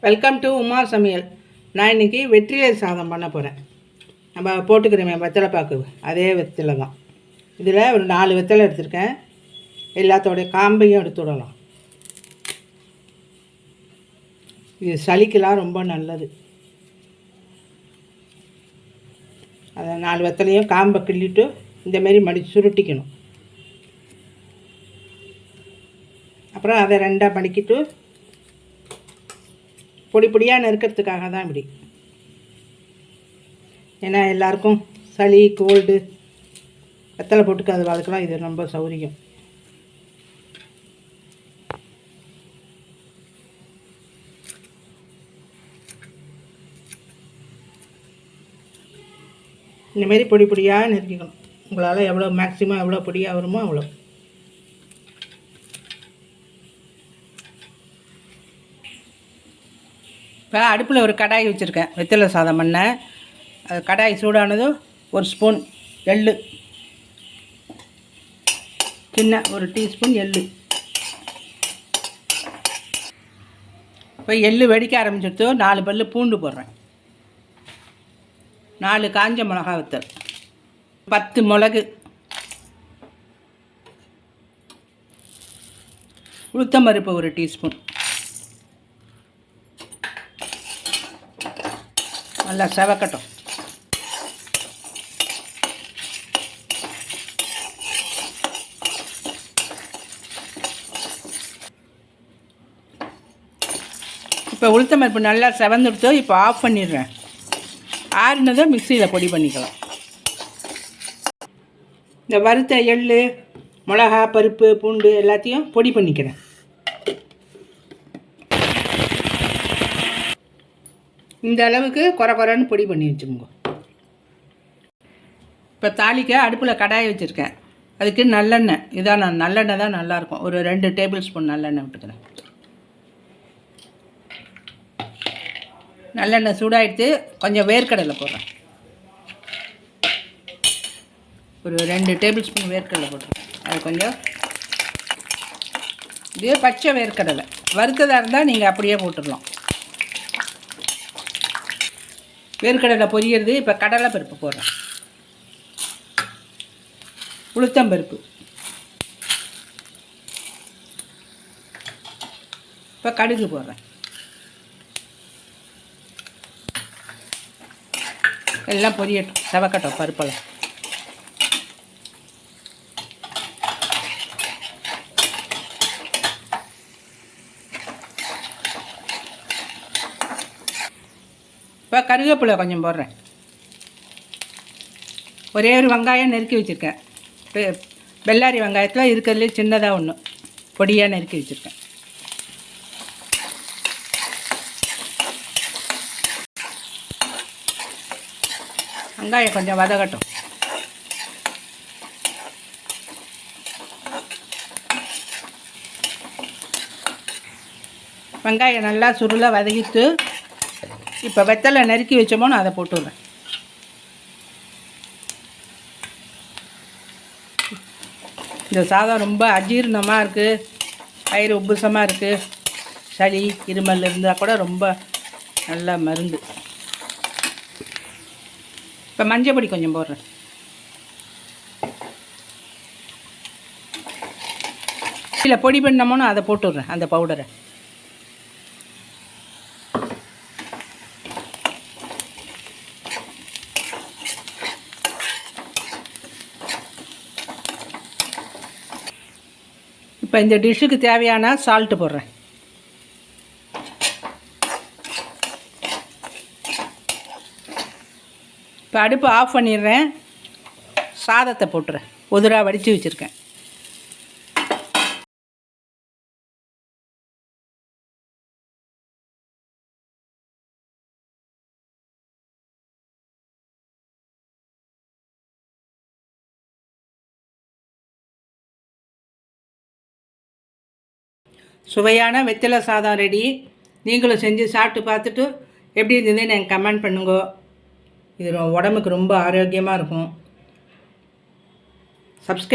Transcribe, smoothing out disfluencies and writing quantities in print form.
Welcome to Uma சமையல். நான் இன்றைக்கி வெற்றிலை சாதம் பண்ண போகிறேன். நம்ம போட்டுக்கிறோமே வெத்தலை பாக்கு, அதே வெத்தலை தான். இதில் ஒரு 4 வெத்தலை எடுத்திருக்கேன். எல்லாத்தோடைய காம்பையும் எடுத்து விடலாம். இது சளிக்கெலாம் ரொம்ப நல்லது. அதை 4 வெத்தலையும் காம்பை கிள்ளிட்டு இந்தமாரி மடித்து சுருட்டிக்கணும். அப்புறம் அதை 2ஆக மடிக்கிட்டு பொடி பொடியாக நறுக்கிறதுக்காக தான் இப்படி. ஏன்னா எல்லாருக்கும் சளி கோல்டு வெத்தலை போட்டுக்காத வாழ்க்கலாம் இது ரொம்ப சௌரியம். இந்தமாரி பொடி பொடியாக நறுக்கிக்கணும். உங்களால் எவ்வளோ மேக்ஸிமம் எவ்வளோ பொடியாக வருமோ அவ்வளோ. இப்போ அடுப்பில் ஒரு கடாய் வச்சுருக்கேன். வெத்தலை சாதம் பண்ண அது கடாய் சூடானதும் 1 ஸ்பூன் எள்ளு, சின்ன 1 டீஸ்பூன் எள்ளு. இப்போ எள்ளு வெடிக்க ஆரம்பிச்சிட்டு 4 பல்லு பூண்டு போடுறேன். 4 காஞ்ச மிளகா வத்தல், 10 மிளகு, உளுத்தம்பருப்பு 1 டீஸ்பூன். நல்லா செவக்கட்டும். இப்போ உளுத்தம்பருப்பு நல்லா செவந்துடுத்து. இப்போ ஆஃப் பண்ணிடுறேன். ஆறுனதை மிக்சியில் பொடி பண்ணிக்கலாம். இந்த வறுத்த எள், மிளகா, பருப்பு, பூண்டு எல்லாத்தையும் பொடி பண்ணிக்கிறேன். இந்த அளவுக்கு குறைன்னு பொடி பண்ணி வச்சுக்கோங்க. இப்போ தாளிக்க அடுப்பில் கடாயை வச்சுருக்கேன். அதுக்கு நல்லெண்ணெய், இதான் நான் நல்லெண்ணெய் தான் நல்லாயிருக்கும். ஒரு 2 டேபிள் ஸ்பூன் நல்லெண்ணெய் விட்டுக்கிறேன். நல்லெண்ணெய் சூடாகிடுத்து. கொஞ்சம் வேர்க்கடலை போடுறேன். ஒரு 2 டேபிள் ஸ்பூன் வேர்க்கடலை போட்டுறேன். அது கொஞ்சம் இதே பச்சை வேர்க்கடலை, வறுத்ததாக இருந்தால் நீங்கள் அப்படியே போட்டுடலாம். வேர்க்கடலை பொரியிறது. இப்போ கடலை பருப்பு போடுறேன், உளுத்தம்பருப்பு, இப்போ கடுகு போடுறேன். எல்லாம் பொரியட்டும், செவக்கட்டும் பருப்பெல்லாம். இப்போ கருவேப்பிலை கொஞ்சம் போடுறேன். ஒரே ஒரு வெங்காயம் நறுக்கி வச்சுருக்கேன். பெல்லாரி வெங்காயத்தில் இருக்கிறதுலே சின்னதாக ஒன்று பொடியாக நறுக்கி வச்சுருக்கேன். வெங்காயம் கொஞ்சம் வதகட்டும். வெங்காயம் நல்லா சுருளாக வதக்கிட்டு இப்போ வெத்தலை நறுக்கி வச்சோமோன்னு அதை போட்டுடுறேன். இந்த சாதம் ரொம்ப அஜீரணமாக இருக்குது, வயிறு உப்புசமாக இருக்குது. சளி இருமல் இருந்தால் கூட ரொம்ப நல்ல மருந்து. இப்போ மஞ்சள் பொடி கொஞ்சம் போடுறேன். இல்லை பொடி பண்ணோமோன்னு அதை போட்டுடுறேன், அந்த பவுடரை. இப்போ இந்த டிஷ்ஷுக்கு தேவையான சால்ட்டு போடுறேன். இப்போ அடுப்பு ஆஃப் பண்ணிடுறேன். சாதத்தை போட்டுறேன். உதிராக வடித்து வச்சுருக்கேன். சுவையான வெத்தலை சாதம் ரெடி. நீங்களும் செஞ்சு சாப்பிட்டு பார்த்துட்டு எப்படி இருந்ததுன்னு எனக்கு கமெண்ட் பண்ணுங்க. இது உடம்புக்கு ரொம்ப ஆரோக்கியமாக இருக்கும். சப்ஸ்கிரைப்